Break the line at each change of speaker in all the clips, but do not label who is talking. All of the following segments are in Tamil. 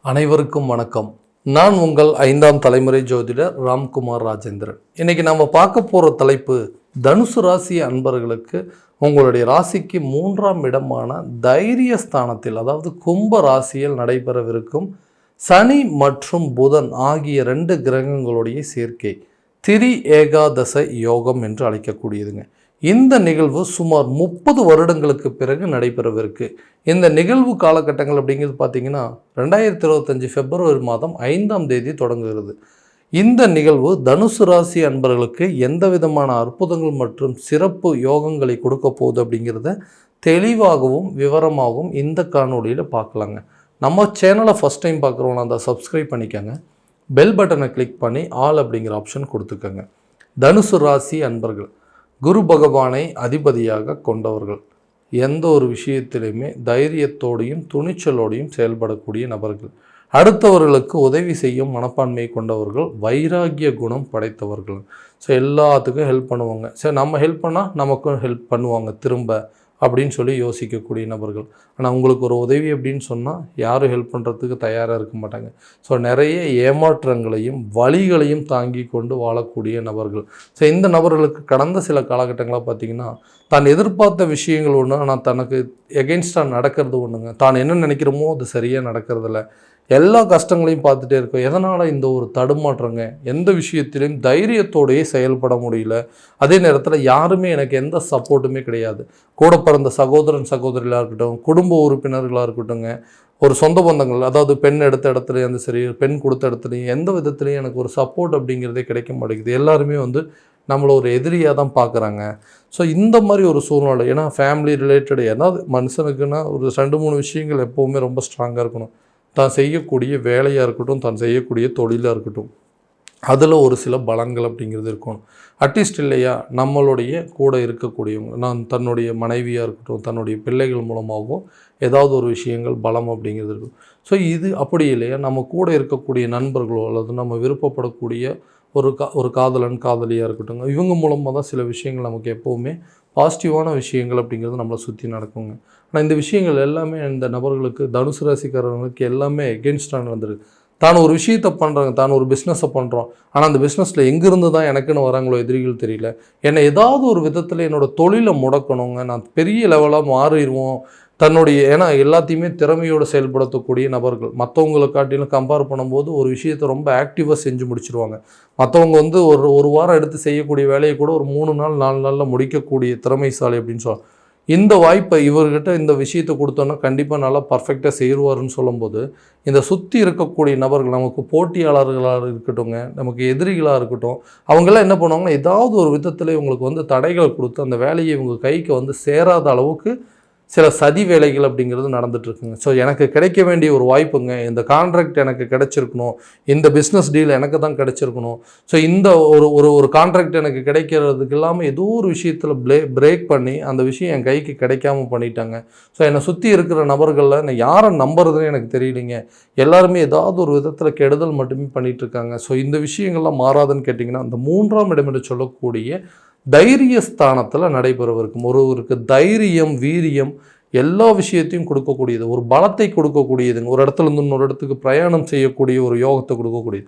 அனைவருக்கும் வணக்கம். நான் உங்கள் 5ஆம் தலைமுறை ஜோதிடர் ராம்குமார் ராஜேந்திரன். இன்னைக்கு நம்ம பார்க்க போகிற தலைப்பு தனுசு ராசி அன்பர்களுக்கு உங்களுடைய ராசிக்கு 3ஆம் இடமான தைரிய ஸ்தானத்தில், அதாவது கும்ப ராசியில் நடைபெறவிருக்கும் சனி மற்றும் புதன் ஆகிய 2 கிரகங்களுடைய சேர்க்கை திரி ஏகாதச யோகம் என்று அழைக்கக்கூடியதுங்க. இந்த நிகழ்வு சுமார் 30 வருடங்களுக்கு பிறகு நடைபெறவிருக்கு. இந்த நிகழ்வு காலகட்டங்கள் அப்படிங்கிறது பார்த்திங்கன்னா 2025 பிப்ரவரி மாதம் 5ஆம் தேதி தொடங்குகிறது. இந்த நிகழ்வு தனுசு ராசி அன்பர்களுக்கு எந்த விதமான அற்புதங்கள் மற்றும் சிறப்பு யோகங்களை கொடுக்க போகுது அப்படிங்கிறத தெளிவாகவும் விவரமாகவும் இந்த காணொலியில் பார்க்கலாங்க. நம்ம சேனலை ஃபஸ்ட் டைம் பார்க்குறவங்க அதை சப்ஸ்கிரைப் பண்ணிக்கோங்க. பெல் பட்டனை கிளிக் பண்ணி ஆல் அப்படிங்கிற ஆப்ஷன் கொடுத்துக்கோங்க. தனுசு ராசி அன்பர்கள் குரு பகவானை அதிபதியாக கொண்டவர்கள். எந்த ஒரு விஷயத்திலையுமே தைரியத்தோடையும் துணிச்சலோடையும் செயல்படக்கூடிய நபர்கள். அடுத்தவர்களுக்கு உதவி செய்யும் மனப்பான்மையை கொண்டவர்கள். வைராகிய குணம் படைத்தவர்கள். ஸோ எல்லாத்துக்கும் ஹெல்ப் பண்ணுவாங்க. சரி, நம்ம ஹெல்ப் பண்ணால் நமக்கும் ஹெல்ப் பண்ணுவாங்க திரும்ப அப்படின்னு சொல்லி யோசிக்கக்கூடிய நபர்கள். ஆனால் உங்களுக்கு ஒரு உதவி அப்படின்னு சொன்னால் யாரும் ஹெல்ப் பண்ணுறதுக்கு தயாராக இருக்க மாட்டாங்க. ஸோ நிறைய ஏமாற்றங்களையும் வலிகளையும் தாங்கி கொண்டு வாழக்கூடிய நபர்கள். ஸோ இந்த நபர்களுக்கு கடந்த சில காலகட்டங்களாக பார்த்திங்கன்னா தான் எதிர்பார்த்த விஷயங்கள் ஒன்று, ஆனால் தனக்கு எகென்ஸ்டாக நடக்கிறது ஒன்றுங்க. தான் என்ன நினைக்கிறோமோ அது சரியாக நடக்கிறதில்ல. எல்லா கஷ்டங்களையும் பார்த்துட்டே இருக்கோம். எதனால் இந்த ஒரு தடுமாற்றங்க? எந்த விஷயத்திலையும் தைரியத்தோடையே செயல்பட முடியல. அதே நேரத்தில் யாருமே எனக்கு எந்த சப்போர்ட்டுமே கிடையாது. கூட பிறந்த சகோதரன் சகோதரிகளாக இருக்கட்டும், குடும்ப உறுப்பினர்களாக இருக்கட்டும்ங்க, ஒரு சொந்த பந்தங்கள், அதாவது பெண் எடுத்த இடத்துலையும் அந்த சரி, பெண் கொடுத்த இடத்துலையும் எந்த விதத்துலையும் எனக்கு ஒரு சப்போர்ட் அப்படிங்கிறதே கிடைக்க மாட்டேங்குது. எல்லாருமே நம்மளை ஒரு எதிரியாக தான் பார்க்குறாங்க. ஸோ இந்த மாதிரி ஒரு சூழ்நிலை, ஏன்னா ஃபேமிலி ரிலேட்டட் ஏதாவது மனுஷனுக்குன்னா ஒரு 2-3 விஷயங்கள் எப்போவுமே ரொம்ப ஸ்ட்ராங்காக இருக்கணும். தான் செய்யக்கூடிய வேலையாக இருக்கட்டும், தான் செய்யக்கூடிய தொழிலாக இருக்கட்டும், அதில் ஒரு சில பலங்கள் அப்படிங்கிறது இருக்கணும். அட்லீஸ்ட் இல்லையா, நம்மளுடைய கூட இருக்கக்கூடியவங்க, நான் தன்னுடைய மனைவியாக இருக்கட்டும், தன்னுடைய பிள்ளைகள் மூலமாகவும் ஏதாவது ஒரு விஷயங்கள் பலம் அப்படிங்கிறது இருக்கும். ஸோ இது அப்படி இல்லையா, நம்ம கூட இருக்கக்கூடிய நண்பர்களோ அல்லது நம்ம விருப்பப்படக்கூடிய ஒரு காதலன் காதலியாக இருக்கட்டும், இவங்க மூலமாக தான் சில விஷயங்கள் நமக்கு எப்போவுமே பாசிட்டிவான விஷயங்கள் அப்படிங்கிறது நம்மளை சுற்றி நடக்குங்க. ஆனால் இந்த விஷயங்கள் எல்லாமே இந்த நபர்களுக்கு, தனுசு ராசிக்காரர்களுக்கு எல்லாமே எகென்ஸ்டாக நடந்துருக்கு. தான் ஒரு விஷயத்தை பண்ணுறாங்க, தான் ஒரு பிஸ்னஸை பண்ணுறோம், ஆனால் அந்த பிஸ்னஸில் எங்கேருந்து தான் எனக்குன்னு வராங்களோ எதிரிகள் தெரியல. என்னை ஏதாவது ஒரு விதத்தில் என்னோடய தொழிலை முடக்கணுங்க, நான் பெரிய லெவலாக மாறிடுவோம் தன்னுடைய, ஏன்னா எல்லாத்தையுமே திறமையோடு செயல்படுத்தக்கூடிய நபர்கள். மற்றவங்களை காட்டிலும் கம்பேர் பண்ணும்போது ஒரு விஷயத்தை ரொம்ப ஆக்டிவாக செஞ்சு முடிச்சிருவாங்க. மற்றவங்க ஒரு வாரம் எடுத்து செய்யக்கூடிய வேலையை கூட ஒரு 3 நாள் 4 நாளில் முடிக்கக்கூடிய திறமைசாலி அப்படின்னு சொல்லலாம். இந்த வாய்ப்பை இவர்கிட்ட இந்த விஷயத்தை கொடுத்தோன்னா கண்டிப்பாக நல்லா பர்ஃபெக்டாக செய்வாருன்னு சொல்லும்போது, இந்த சுற்றி இருக்கக்கூடிய நபர்கள், நமக்கு போட்டியாளர்களாக இருக்கட்டும்ங்க, நமக்கு எதிரிகளாக இருக்கட்டும், அவங்கெல்லாம் என்ன பண்ணுவாங்கன்னா ஏதாவது ஒரு விதத்தில் இவங்களுக்கு தடைகள் கொடுத்து அந்த வேலையை இவங்க கைக்கு சேராத அளவுக்கு சில சதி வேலைகள் அப்படிங்கிறது நடந்துகிட்ருக்குங்க. ஸோ எனக்கு கிடைக்க வேண்டிய ஒரு வாய்ப்புங்க, இந்த கான்ட்ராக்ட் எனக்கு கிடைச்சிருக்கணும், இந்த பிஸ்னஸ் டீல் எனக்கு தான் கிடைச்சிருக்கணும், ஸோ இந்த ஒரு கான்ட்ராக்ட் எனக்கு கிடைக்கிறதுக்கு இல்லாமல் ஏதோ ஒரு விஷயத்தில் பிரேக் பண்ணி அந்த விஷயம் என் கைக்கு கிடைக்காம பண்ணிட்டாங்க. ஸோ என்னை சுற்றி இருக்கிற நபர்களில் நான் யாரை நம்புறதுன்னு எனக்கு தெரியலைங்க. எல்லாருமே ஏதாவது ஒரு விதத்தில் கெடுதல் மட்டுமே பண்ணிகிட்ருக்காங்க. ஸோ இந்த விஷயங்கள்லாம் மாறாதுன்னு கேட்டிங்கன்னா, அந்த 3ஆம் இடம் என்று சொல்லக்கூடிய தைரிய ஸ்தானத்தில் நடைபெறவிருக்கும். ஒருவருக்கு தைரியம், வீரியம் எல்லா விஷயத்தையும் கொடுக்கக்கூடியது, ஒரு பலத்தை கொடுக்கக்கூடியதுங்க. ஒரு இடத்துலேருந்து இன்னொரு இடத்துக்கு பிரயாணம் செய்யக்கூடிய ஒரு யோகத்தை கொடுக்கக்கூடியது,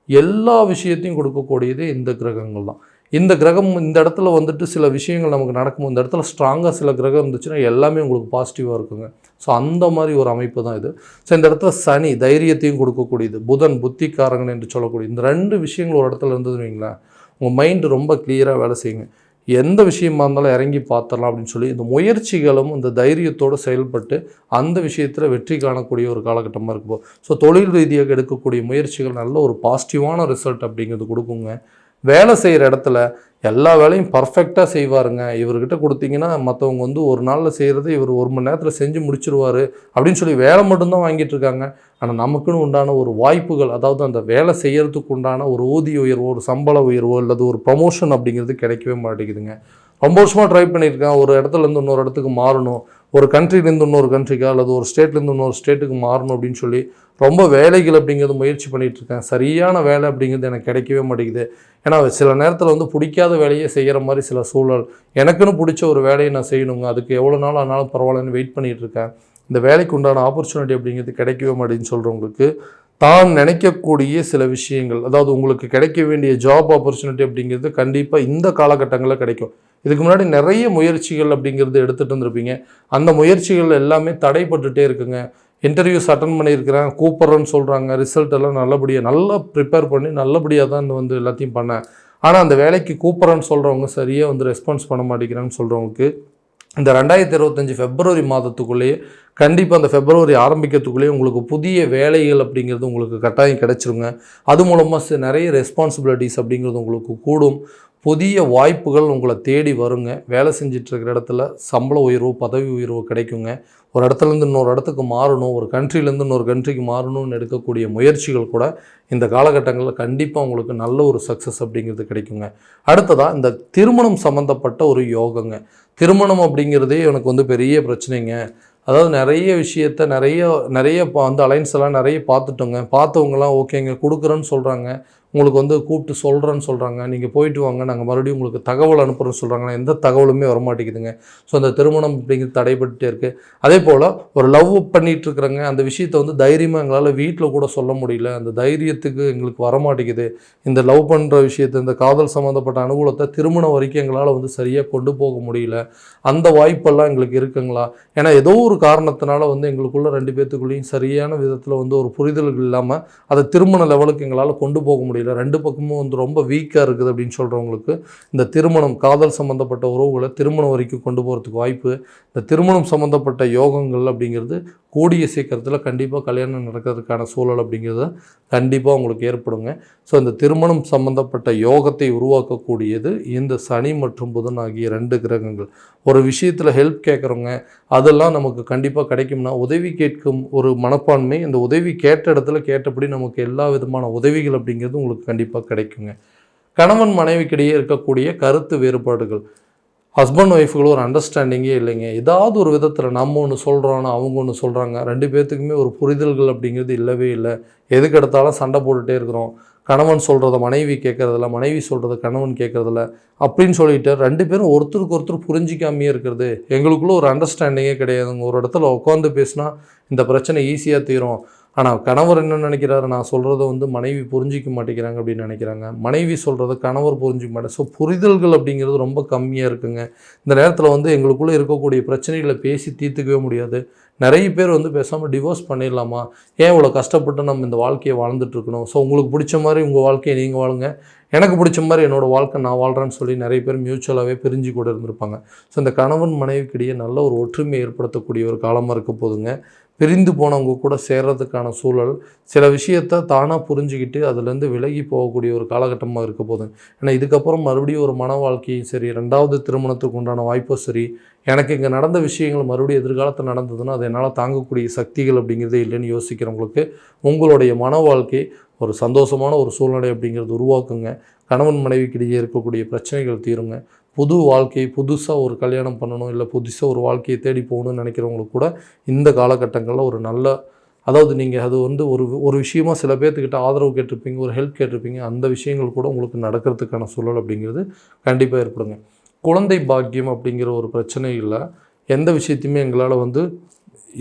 எல்லா விஷயத்தையும் கொடுக்கக்கூடியது இந்த கிரகங்கள் தான். இந்த கிரகம் இந்த இடத்துல சில விஷயங்கள் நமக்கு நடக்கும். இந்த இடத்துல ஸ்ட்ராங்காக சில கிரகம் இருந்துச்சுன்னா எல்லாமே உங்களுக்கு பாசிட்டிவாக இருக்குங்க. ஸோ அந்த மாதிரி ஒரு அமைப்பு தான் இது. ஸோ இந்த இடத்துல சனி தைரியத்தையும் கொடுக்கக்கூடியது, புதன் புத்திக்காரங்கன் என்று சொல்லக்கூடிய இந்த 2 விஷயங்கள் ஒரு இடத்துல இருந்ததுன்னு வைங்களேன், உங்கள் மைண்டு ரொம்ப கிளியராக வேலை செய்யுங்க. எந்த விஷயமா இருந்தாலும் இறங்கி பார்த்துடலாம் அப்படின்னு சொல்லி இந்த முயற்சிகளும் இந்த தைரியத்தோடு செயல்பட்டு அந்த விஷயத்தில் வெற்றி காணக்கூடிய ஒரு காலகட்டமாக இருக்கும்போது, ஸோ தொழில் ரீதியாக எடுக்கக்கூடிய முயற்சிகள் நல்ல ஒரு பாசிட்டிவான ரிசல்ட் அப்படிங்கிறது கொடுக்குங்க. வேலை செய்கிற இடத்துல எல்லா வேலையும் பர்ஃபெக்டாக செய்வாருங்க. இவர்கிட்ட கொடுத்தீங்கன்னா மற்றவங்க ஒரு நாளில் செய்கிறது இவர் 1 மணி நேரத்தில் செஞ்சு முடிச்சிருவார் அப்படின்னு சொல்லி வேலை மட்டும்தான் வாங்கிட்டு இருக்காங்க. ஆனால் நமக்குன்னு உண்டான ஒரு வாய்ப்புகள், அதாவது அந்த வேலை செய்கிறதுக்கு உண்டான ஒரு ஊதிய உயர்வோ, ஒரு சம்பள உயர்வோ, அல்லது ஒரு ப்ரமோஷன் அப்படிங்கிறது கிடைக்கவே மாட்டேங்குதுங்க. ரொம்ப வருஷமாக ட்ரை பண்ணியிருக்கேன், ஒரு இடத்துலேருந்து இன்னொரு இடத்துக்கு மாறணும், ஒரு கண்ட்ரிலேருந்து இன்னொரு கண்ட்ரிக்கா அல்லது ஒரு ஸ்டேட்லேருந்து இன்னொரு ஸ்டேட்டுக்கு மாறணும் அப்படின்னு சொல்லி ரொம்ப வேலைகள் அப்படிங்கிறது முயற்சி பண்ணிகிட்ருக்கேன். சரியான வேலை அப்படிங்கிறது எனக்கு கிடைக்கவே மாட்டேங்குது. ஏன்னா சில நேரத்தில் பிடிக்காத வேலையை செய்கிற மாதிரி சில சூழல், எனக்குன்னு பிடிச்ச ஒரு வேலையை நான் செய்யணுங்க, அதுக்கு எவ்வளோ நாள் ஆனாலும் பரவாயில்லன்னு வெயிட் பண்ணிகிட்ருக்கேன். இந்த வேலைக்கு உண்டான ஆப்பர்ச்சுனிட்டி அப்படிங்கிறது கிடைக்கவே மாட்டேன்னு சொல்கிறவங்களுக்கு தான் நினைக்கக்கூடிய சில விஷயங்கள், அதாவது உங்களுக்கு கிடைக்க வேண்டிய ஜாப் ஆப்பர்ச்சுனிட்டி அப்படிங்கிறது கண்டிப்பாக இந்த காலகட்டங்களில் கிடைக்கும். இதுக்கு முன்னாடி நிறைய முயற்சிகள் அப்படிங்கிறது எடுத்துகிட்டு வந்திருப்பீங்க. அந்த முயற்சிகள் எல்லாமே தடைப்பட்டுட்டே இருக்குங்க. இன்டர்வியூஸ் அட்டன் பண்ணியிருக்கிறேன், கூப்பிட்றேன்னு சொல்கிறாங்க, ரிசல்ட் எல்லாம் நல்லபடியாக நல்லா ப்ரிப்பேர் பண்ணி நல்லபடியாக தான் வந்து எல்லாத்தையும் பண்ணேன். ஆனால் அந்த வேலைக்கு கூப்பிட்றேன்னு சொல்கிறவங்க சரியாக வந்து ரெஸ்பான்ஸ் பண்ண மாட்டேங்கிறான்னு சொல்கிறவங்களுக்கு இந்த 2025 பிப்ரவரி மாதத்துக்குள்ளேயே கண்டிப்பாக அந்த பிப்ரவரி ஆரம்பிக்கிறதுக்குள்ளேயே உங்களுக்கு புதிய வேலைகள் அப்படிங்கிறது உங்களுக்கு கட்டாயம் கிடைச்சிருங்க. அது மூலமாக நிறைய ரெஸ்பான்சிபிலிட்டிஸ் அப்படிங்கிறது உங்களுக்கு கூடும். புதிய வாய்ப்புகள் உங்களை தேடி வருங்க. வேலை செஞ்சிட்ருக்கிற இடத்துல சம்பள உயர்வு, பதவி உயர்வு கிடைக்குங்க. ஒரு இடத்துலேருந்து இன்னொரு இடத்துக்கு மாறணும், ஒரு கண்ட்ரிலேருந்து இன்னொரு கண்ட்ரிக்கு மாறணும்னு எடுக்கக்கூடிய முயற்சிகள் கூட இந்த காலகட்டங்களில் கண்டிப்பாக உங்களுக்கு நல்ல ஒரு சக்ஸஸ் அப்படிங்கிறது கிடைக்குங்க. அடுத்ததாக இந்த திருமணம் சம்மந்தப்பட்ட ஒரு யோகங்க. திருமணம் அப்படிங்கிறதே எனக்கு வந்து பெரிய பிரச்சனைங்க. அதாவது நிறைய விஷயத்த நிறைய வந்து அலைன்ஸ் எல்லாம் நிறைய பார்த்துட்டோங்க. பார்த்தவங்கலாம் ஓகேங்க கொடுக்குறேன்னு சொல்கிறாங்க, உங்களுக்கு வந்து கூப்பிட்டு சொல்கிறேன்னு சொல்கிறாங்க, நீங்கள் போயிட்டு வாங்க, நாங்கள் மறுபடியும் உங்களுக்கு தகவல் அனுப்புகிறோன்னு சொல்கிறாங்க. எந்த தகவலுமே வரமாட்டேங்குதுங்க. ஸோ அந்த திருமணம் அப்படிங்கிறது தடைபட்டுட்டே இருக்குது. அதே போல் ஒரு லவ் பண்ணிகிட்டு இருக்கிறாங்க, அந்த விஷயத்தை வந்து தைரியமாக எங்களால் வீட்டில் கூட சொல்ல முடியல, அந்த தைரியத்துக்கு எங்களுக்கு வரமாட்டேங்குது. இந்த லவ் பண்ணுற விஷயத்தை, இந்த காதல் சம்மந்தப்பட்ட அனுகூலத்தை திருமணம் வரைக்கும் எங்களால் வந்து சரியாக கொண்டு போக முடியல. அந்த வாய்ப்பெல்லாம் எங்களுக்கு இருக்குங்களா? ஏன்னா ஏதோ ஒரு காரணத்தினால வந்து எங்களுக்குள்ள 2 பேர்த்துக்குள்ளேயும் சரியான விதத்தில் வந்து ஒரு புரிதல்கள் இல்லாமல் அதை திருமண லெவலுக்கு எங்களால் கொண்டு போக முடியல. 2 பக்கமும் வந்து ரொம்ப வீக்காக இருக்குது அப்படின்னு சொல்கிறவங்களுக்கு இந்த திருமணம், காதல் சம்மந்தப்பட்ட உறவுகளை திருமணம் வரைக்கும் கொண்டு போகிறதுக்கு வாய்ப்பு, இந்த திருமணம் சம்மந்தப்பட்ட யோகங்கள் அப்படிங்கிறது கூடிய சீக்கிரத்தில் கண்டிப்பாக கல்யாணம் நடக்கிறதுக்கான சூழல் அப்படிங்கிறது கண்டிப்பாக உங்களுக்கு ஏற்படுங்க. ஸோ இந்த திருமணம் சம்மந்தப்பட்ட யோகத்தை உருவாக்கக்கூடியது இந்த சனி மற்றும் புதன் ஆகிய 2 கிரகங்கள். ஒரு விஷயத்தில் ஹெல்ப் கேட்குறவங்க அதெல்லாம் நமக்கு கண்டிப்பாக கிடைக்கும்னா, உதவி கேட்கும் ஒரு மனப்பான்மை, இந்த உதவி கேட்ட இடத்துல கேட்டபடி நமக்கு எல்லா விதமான உதவிகள் அப்படிங்கிறது உங்களுக்கு கண்டிப்பாக கிடைக்குங்க. கணவன் மனைவிக்கிடையே இருக்கக்கூடிய கருத்து வேறுபாடுகள், ஹஸ்பண்ட் ஒய்ஃபுகளும் ஒரு அண்டர்ஸ்டாண்டிங்கே இல்லைங்க. ஏதாவது ஒரு விதத்தில் நம்ம ஒன்று சொல்கிறோன்னா அவங்க ஒன்று சொல்கிறாங்க, 2 பேர்த்துக்குமே ஒரு புரிதல்கள் அப்படிங்கிறது இல்லவே இல்லை. எதுக்கு எடுத்தாலும் சண்டை போட்டுகிட்டே இருக்கிறோம். கணவன் சொல்கிறத மனைவி கேட்குறதில்ல, மனைவி சொல்கிறத கணவன் கேட்குறதில்ல அப்படின்னு சொல்லிட்டு 2 பேரும் ஒருத்தருக்கு ஒருத்தர் புரிஞ்சிக்காமையே இருக்கிறது. எங்களுக்குள்ளே ஒரு அண்டர்ஸ்டாண்டிங்கே கிடையாதுங்க. ஒரு இடத்துல உட்காந்து பேசினா இந்த பிரச்சனை ஈஸியாக தீரும். ஆனால் கணவர் என்ன நினைக்கிறாரு, நான் சொல்கிறத வந்து மனைவி புரிஞ்சிக்க மாட்டேங்கிறாங்க அப்படின்னு நினைக்கிறாங்க. மனைவி சொல்கிறத கணவர் புரிஞ்சிக்க மாட்டேன். ஸோ புரிதல்கள் அப்படிங்கிறது ரொம்ப கம்மியாக இருக்குங்க. இந்த நேரத்தில் வந்து எங்களுக்குள்ளே இருக்கக்கூடிய பிரச்சனைகளை பேசி தீர்த்துக்கவே முடியாது. நிறைய பேர் வந்து பேசாமல் டிவோர்ஸ் பண்ணிடலாமா, ஏன் இவ்வளோ கஷ்டப்பட்டு நம்ம இந்த வாழ்க்கையை வாழ்ந்துட்டுருக்கணும், ஸோ உங்களுக்கு பிடிச்ச மாதிரி உங்கள் வாழ்க்கையை நீங்கள் வாழுங்க, எனக்கு பிடிச்ச மாதிரி என்னோடய வாழ்க்கை நான் வாழ்கிறேன்னு சொல்லி நிறைய பேர் மியூச்சுவலாகவே பிரிஞ்சு கூட இருந்திருப்பாங்க. ஸோ இந்த கணவன் மனைவிக்கிடையே நல்ல ஒரு ஒற்றுமை ஏற்படுத்தக்கூடிய ஒரு காலமாக இருக்க போதுங்க. பிரிந்து போனவங்க கூட சேர்றதுக்கான சூழல், சில விஷயத்தை தானாக புரிஞ்சுக்கிட்டு அதுலேருந்து விலகி போகக்கூடிய ஒரு காலகட்டமாக இருக்க போதுங்க. ஏன்னா இதுக்கப்புறம் மறுபடியும் ஒரு மன வாழ்க்கையும் சரி, 2வது திருமணத்துக்கு உண்டான வாய்ப்பும் சரி, எனக்கு இங்கே நடந்த விஷயங்கள் மறுபடியும் எதிர்காலத்தில் நடந்ததுன்னா அது என்னால் தாங்கக்கூடிய சக்திகள் அப்படிங்கிறதே இல்லைன்னு யோசிக்கிறவங்களுக்கு உங்களுடைய மன வாழ்க்கை ஒரு சந்தோஷமான ஒரு சூழ்நிலை அப்படிங்கிறது உருவாக்குங்க. கணவன் மனைவிக்கிடையே இருக்கக்கூடிய பிரச்சனைகள் தீருங்க. புது வாழ்க்கை, புதுசாக ஒரு கல்யாணம் பண்ணணும், இல்லை புதுசாக ஒரு வாழ்க்கையை தேடி போகணும்னு நினைக்கிறவங்களுக்கு கூட இந்த காலகட்டங்களில் ஒரு நல்ல, அதாவது நீங்கள் அது வந்து ஒரு விஷயமாக சில பேர்த்துக்கிட்ட ஆதரவு கேட்டிருப்பீங்க, ஒரு ஹெல்ப் கேட்டிருப்பீங்க, அந்த விஷயங்கள் கூட உங்களுக்கு நடக்கிறதுக்கான சூழல் அப்படிங்கிறது கண்டிப்பாக ஏற்படுங்க. குழந்தை பாக்கியம் அப்படிங்கிற ஒரு பிரச்சனையில் எந்த விஷயத்தையுமே எங்களால் வந்து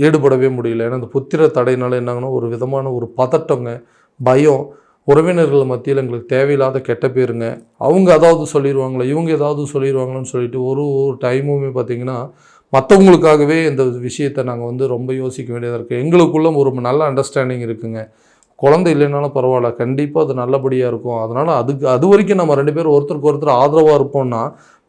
ஈடுபடவே முடியல. ஏன்னா அந்த புத்திர தடையினால என்னாங்கன்னா ஒரு விதமான ஒரு பதட்டங்க, பயம், உறவினர்கள் மத்தியில் எங்களுக்கு தேவையில்லாத கெட்ட பேருங்க, அவங்க அதாவது சொல்லிடுவாங்களே, இவங்க ஏதாவது சொல்லிடுவாங்களோன்னு சொல்லிட்டு ஒரு டைமுமே பார்த்திங்கன்னா மற்றவங்களுக்காகவே இந்த விஷயத்தை நாங்கள் வந்து ரொம்ப யோசிக்க வேண்டியதாக இருக்குது. எங்களுக்குள்ள ஒரு நல்ல அண்டர்ஸ்டாண்டிங் இருக்குங்க. குழந்தை இல்லைனாலும் பரவாயில்ல, கண்டிப்பாக அது நல்லபடியாக இருக்கும். அதனால் அது வரைக்கும் நம்ம 2 பேரும் ஒருத்தருக்கு ஒருத்தர் ஆதரவாக இருப்போம்னா,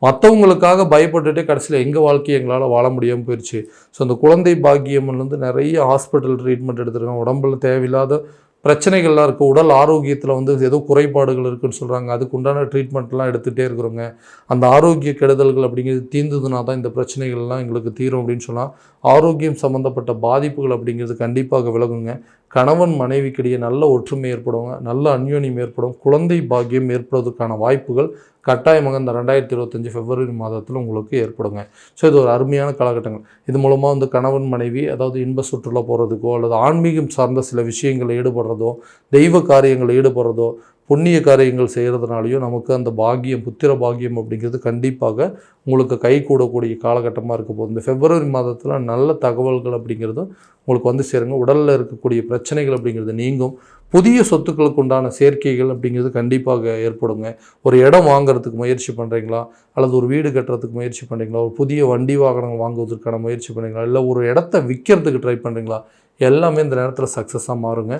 மற்றவங்களுக்காக பயப்பட்டுகிட்டே கடைசியில் எங்கள் வாழ்க்கையை எங்களால் வாழ முடியாமல் போயிடுச்சு. ஸோ அந்த குழந்தை பாக்கியம்லேருந்து நிறைய ஹாஸ்பிட்டல் ட்ரீட்மெண்ட் எடுத்துருக்கோம். உடம்புல தேவையில்லாத பிரச்சனைகள்லாம் இருக்குது. உடல் ஆரோக்கியத்தில் வந்து ஏதோ குறைபாடுகள் இருக்குதுன்னு சொல்கிறாங்க. அதுக்கு உண்டான ட்ரீட்மெண்ட்லாம் எடுத்துகிட்டே இருக்கிறோங்க. அந்த ஆரோக்கிய கெடுதல்கள் அப்படிங்கிறது தீர்ந்ததுனா தான் இந்த பிரச்சனைகள்லாம் எங்களுக்கு தீரும் அப்படின்னு சொன்னால், ஆரோக்கியம் சம்மந்தப்பட்ட பாதிப்புகள் அப்படிங்கிறது கண்டிப்பாக விலகுங்க. கணவன் மனைவிக்கிடையே நல்ல ஒற்றுமை ஏற்படுங்க, நல்ல அந்யோன்யம் ஏற்படும், குழந்தை பாக்கியம் ஏற்படுவதற்கான வாய்ப்புகள் கட்டாயமாக இந்த 2025 பிப்ரவரி மாதத்தில் உங்களுக்கு ஏற்படுங்க. ஸோ இது ஒரு அருமையான காலகட்டங்கள். இது மூலமாக வந்து கணவன் மனைவி அதாவது இன்ப சுற்றுலா போகிறதுக்கோ அல்லது ஆன்மீகம் சார்ந்த சில விஷயங்களில் ஈடுபடுறதோ, தெய்வ காரியங்களில் ஈடுபடுறதோ, புண்ணிய காரியங்கள் செய்கிறதுனாலையும் நமக்கு அந்த பாக்கியம், புத்திர பாக்கியம் அப்படிங்கிறது கண்டிப்பாக உங்களுக்கு கை கூடக்கூடிய காலகட்டமாக இருக்க போகுது. இந்த பிப்ரவரி மாதத்தில் நல்ல தகவல்கள் அப்படிங்கிறதும் உங்களுக்கு வந்து சேருங்க. உடலில் இருக்கக்கூடிய பிரச்சனைகள் அப்படிங்கிறது நீங்கும். புதிய சொத்துக்களுக்கு உண்டான சேர்க்கைகள் அப்படிங்கிறது கண்டிப்பாக ஏற்படுங்க. ஒரு இடம் வாங்குறதுக்கு முயற்சி பண்ணுறீங்களா, அல்லது ஒரு வீடு கட்டுறதுக்கு முயற்சி பண்ணுறீங்களா, ஒரு புதிய வண்டி வாகனங்கள் வாங்குவதற்கான முயற்சி பண்ணுறீங்களா, இல்லை ஒரு இடத்த விற்கிறதுக்கு ட்ரை பண்ணுறீங்களா, எல்லாமே இந்த நேரத்தில் சக்ஸஸாக மாறுங்க.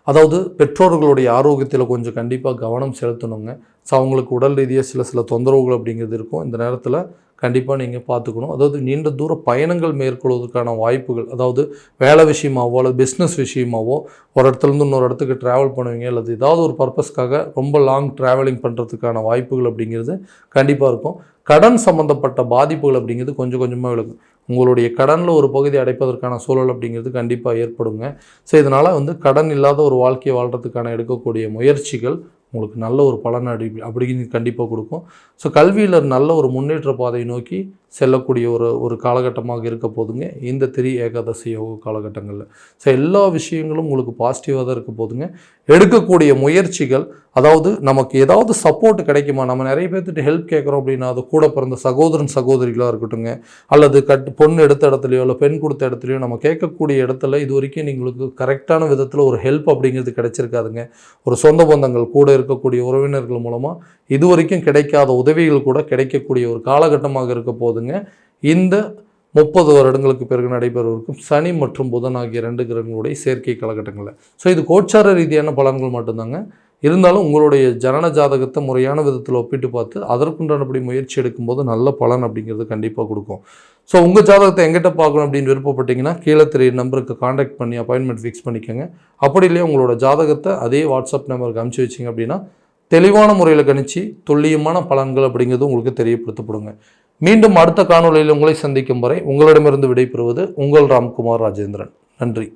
அதாவது பெற்றோர்களுடைய ஆரோக்கியத்தில் கொஞ்சம் கண்டிப்பாக கவனம் செலுத்தணுங்க. ஸோ அவங்களுக்கு உடல் ரீதியாக சில தொந்தரவுகள் அப்படிங்கிறது இருக்கும். இந்த நேரத்தில் கண்டிப்பாக நீங்கள் பார்த்துக்கணும். அதாவது நீண்ட தூர பயணங்கள் மேற்கொள்வதற்கான வாய்ப்புகள், அதாவது வேலை விஷயமாவோ அல்லது பிஸ்னஸ் விஷயமாவோ ஒரு இடத்துலேருந்து இன்னொரு இடத்துக்கு ட்ராவல் பண்ணுவீங்க, அல்லது ஏதாவது ஒரு பர்பஸ்க்காக ரொம்ப லாங் ட்ராவலிங் பண்ணுறதுக்கான வாய்ப்புகள் அப்படிங்கிறது கண்டிப்பாக இருக்கும். கடன் சம்மந்தப்பட்ட பாதிப்புகள் அப்படிங்கிறது கொஞ்சம் கொஞ்சமாக விலகும். உங்களுடைய கடனில் ஒரு பகுதி அடைப்பதற்கான சூழல் அப்படிங்கிறது கண்டிப்பாக ஏற்படுங்க. ஸோ இதனால் வந்து கடன் இல்லாத ஒரு வாழ்க்கையை வாழ்கிறதுக்கான எடுக்கக்கூடிய முயற்சிகள் உங்களுக்கு நல்ல ஒரு பலன் அப்படின்னு கண்டிப்பாக கொடுக்கும். ஸோ கல்வியில் நல்ல ஒரு முன்னேற்ற பாதையை நோக்கி செல்லக்கூடிய ஒரு காலகட்டமாக இருக்க போதுங்க இந்த ஏகாதசி யோக காலகட்டங்களில். ஸோ எல்லா விஷயங்களும் உங்களுக்கு பாசிட்டிவாக தான் இருக்க போதுங்க. எடுக்கக்கூடிய முயற்சிகள், அதாவது நமக்கு ஏதாவது சப்போர்ட் கிடைக்குமா, நம்ம நிறைய பேர்த்துட்டு ஹெல்ப் கேட்குறோம் அப்படின்னா அது கூட பிறந்த சகோதரன் சகோதரிகளாக இருக்கட்டுங்க, அல்லது பொண்ணு எடுத்த இடத்துலையோ இல்லை பெண் கொடுத்த இடத்துலையோ நம்ம கேட்கக்கூடிய இடத்துல இது வரைக்கும் நீங்களுக்கு கரெக்டான விதத்தில் ஒரு ஹெல்ப் அப்படிங்கிறது கிடைச்சிருக்காதுங்க. ஒரு சொந்த பந்தங்கள் கூட இருக்கக்கூடிய உறவினர்கள் மூலமாக இது வரைக்கும் கிடைக்காத உதவிகள் கூட கிடைக்கக்கூடிய ஒரு காலகட்டமாக இருக்க போதுங்க இந்த 30 வருடங்களுக்கு பிறகு நடைபெறவிருக்கும் சனி மற்றும் புதன் ஆகிய 2 கிரகங்களுடைய சேர்க்கை காலகட்டங்களில். ஸோ இது கோச்சார ரீதியான பலன்கள் மட்டும்தாங்க. இருந்தாலும் உங்களுடைய ஜனன ஜாதகத்தை முறையான விதத்தில் ஒப்பிட்டு பார்த்து அதற்குண்டானபடி முயற்சி எடுக்கும்போது நல்ல பலன் அப்படிங்கிறது கண்டிப்பாக கொடுக்கும். ஸோ உங்கள் ஜாதகத்தை எங்கிட்ட பார்க்கணும் அப்படின்னு விருப்பப்பட்டீங்கன்னா கீழே தெரிய நம்பருக்கு காண்டாக்ட் பண்ணி அப்பாயின்மெண்ட் ஃபிக்ஸ் பண்ணிக்கோங்க. அப்படி இல்லையா உங்களோட ஜாதகத்தை அதே வாட்ஸ்அப் நம்பருக்கு அனுப்பிச்சி வச்சிங்க அப்படின்னா தெளிவான முறையில் கணிச்சு துல்லியமான பலன்கள் அப்படிங்கிறது உங்களுக்கு தெரியப்படுத்தப்படுங்க. மீண்டும் அடுத்த காணொளியில் உங்களை சந்திக்கும் வரை உங்களிடமிருந்து விடைபெறுவது உங்கள் ராம்குமார் ராஜேந்திரன். நன்றி.